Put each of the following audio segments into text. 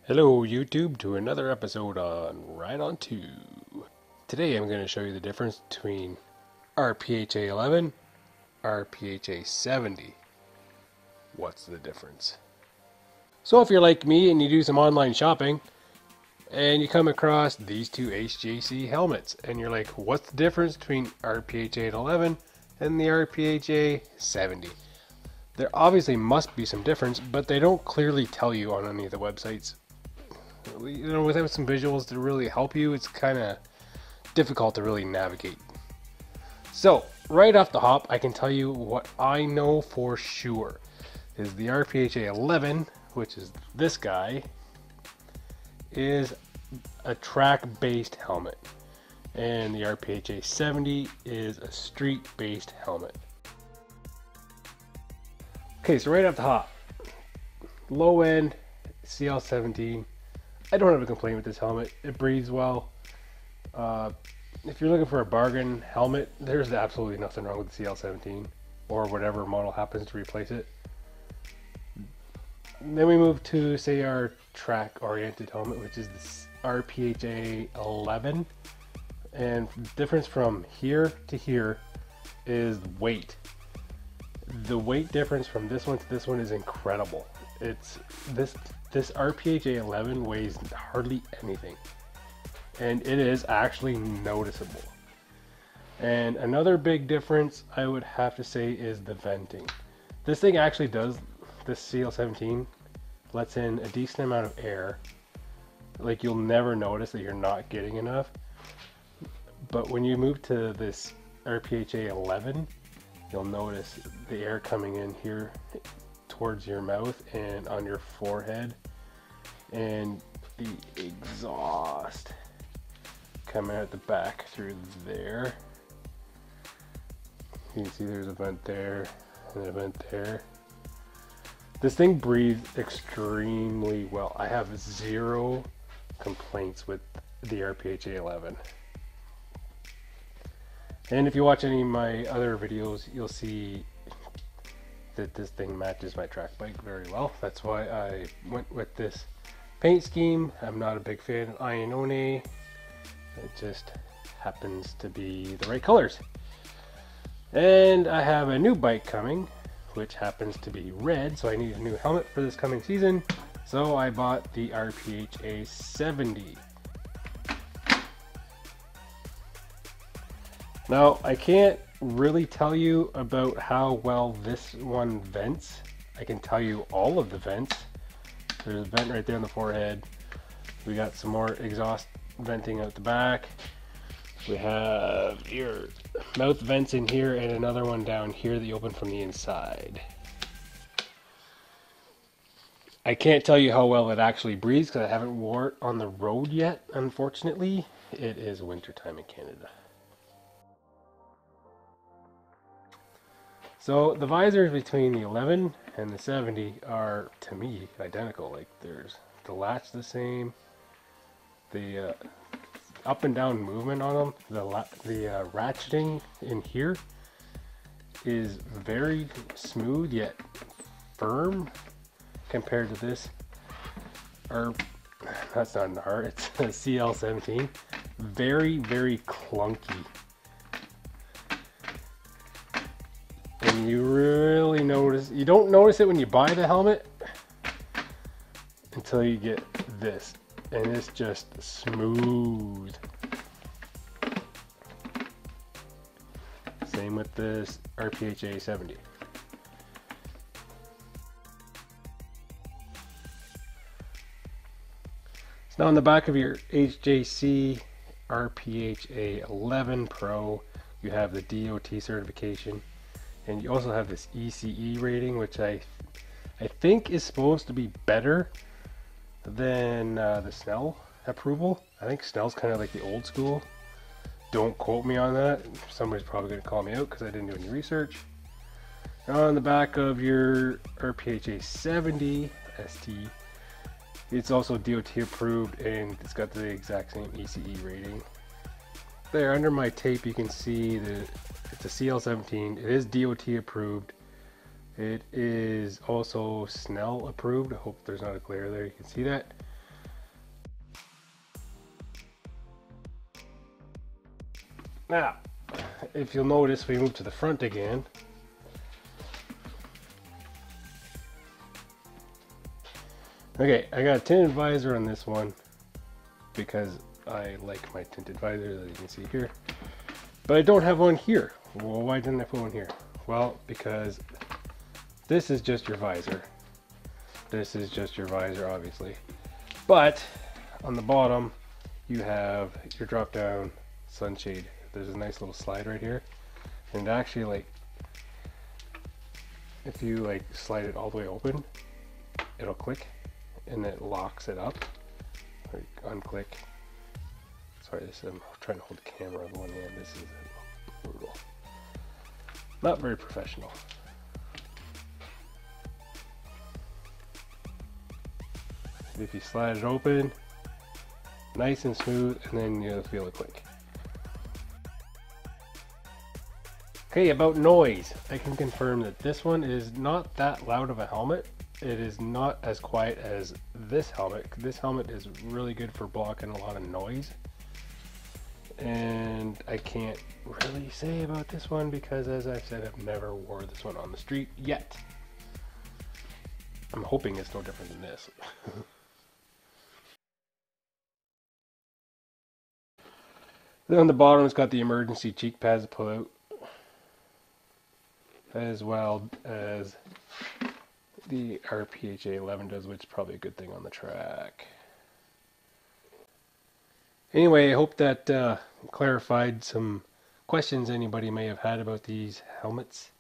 Hello YouTube to another episode on Ride On 2. Today I'm going to show you the difference between RPHA 11, RPHA 70. What's the difference? So if you're like me and you do some online shopping and you come across these two HJC helmets and you're like, what's the difference between RPHA 11 and the RPHA 70? There obviously must be some difference, but they don't clearly tell you on any of the websites. Without some visuals to really help you, it's kind of difficult to really navigate. So, right off the hop, I can tell you what I know for sure is the RPHA 11, which is this guy, is a track-based helmet, and the RPHA 70 is a street-based helmet. Okay, so right off the hop, low end CL17. I don't have a complaint with this helmet. It breathes well. If you're looking for a bargain helmet, there's absolutely nothing wrong with the CL17 or whatever model happens to replace it. Then we move to, say, our track-oriented helmet, which is the RPHA 11. And the difference from here to here is weight. The weight difference from this one to this one is incredible. It's this RPHA 11 weighs hardly anything, and it is actually noticeable. And another big difference I would have to say is the venting. This thing actually does, this CL17 lets in a decent amount of air. Like, you'll never notice that you're not getting enough. But when you move to this RPHA 11, you'll notice the air coming in here towards your mouth and on your forehead, and the exhaust coming out the back through there. You can see there's a vent there and a vent there. This thing breathes extremely well. I have zero complaints with the RPHA 11. And if you watch any of my other videos, you'll see that this thing matches my track bike very well. That's why I went with this paint scheme. I'm not a big fan of Ionone. It just happens to be the right colors. And I have a new bike coming, which happens to be red, so I need a new helmet for this coming season. So I bought the RPHA 70. Now, I can't really tell you about how well this one vents. I can tell you all of the vents. There's a vent right there on the forehead. We got some more exhaust venting out the back. We have your mouth vents in here and another one down here that you open from the inside. I can't tell you how well it actually breathes because I haven't wore it on the road yet, unfortunately. It is wintertime in Canada. So the visors between the 11 and the 70 are, to me, identical. Like, there's the latch the same, the up and down movement on them, the ratcheting in here is very smooth yet firm compared to this. Or that's not an R, it's a CL17. Very, very clunky. And you really notice, you don't notice it when you buy the helmet until you get this, and it's just smooth. Same with this RPHA 70. So now on the back of your HJC RPHA 11 Pro, you have the DOT certification. And you also have this ECE rating, which I think is supposed to be better than the Snell approval. I think Snell's kind of like the old school. Don't quote me on that. Somebody's probably going to call me out because I didn't do any research. On the back of your RPHA 70 ST, it's also DOT approved and it's got the exact same ECE rating. There under my tape you can see that it's a CL17. It is DOT approved. It is also Snell approved. I hope there's not a glare there. You can see that. Now, if you'll notice, we move to the front again. Okay, I got a tinted visor on this one because I like my tinted visor, as you can see here. But I don't have one here. Well, why didn't I put one here? Well, because this is just your visor. This is just your visor, obviously. But on the bottom, you have your drop-down sunshade. There's a nice little slide right here. And actually, like, if you like slide it all the way open, it'll click and it locks it up. Or unclick. Sorry, I'm trying to hold the camera with one hand. This is brutal. Not very professional. If you slide it open, nice and smooth, and then you'll feel it click. Okay, about noise, I can confirm that this one is not that loud of a helmet. It is not as quiet as this helmet. This helmet is really good for blocking a lot of noise. And I can't really say about this one because, as I've said, I've never wore this one on the street yet. I'm hoping it's no different than this. Then on the bottom, it's got the emergency cheek pads to pull out, as well as the RPHA 11 does, which is probably a good thing on the track. Anyway, I hope that clarified some questions anybody may have had about these helmets.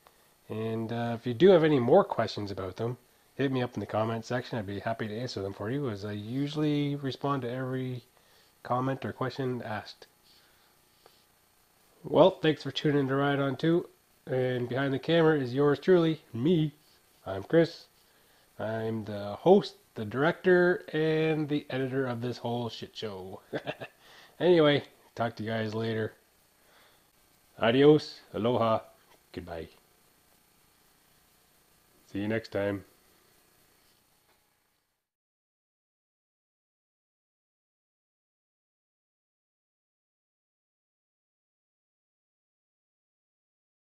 And if you do have any more questions about them, hit me up in the comment section. I'd be happy to answer them for you, as I usually respond to every comment or question asked. Well, thanks for tuning in to Ride On 2. And behind the camera is yours truly, me. I'm Chris. I'm the host, the director, and the editor of this whole shit show. Anyway, talk to you guys later. Adios, aloha, goodbye. See you next time.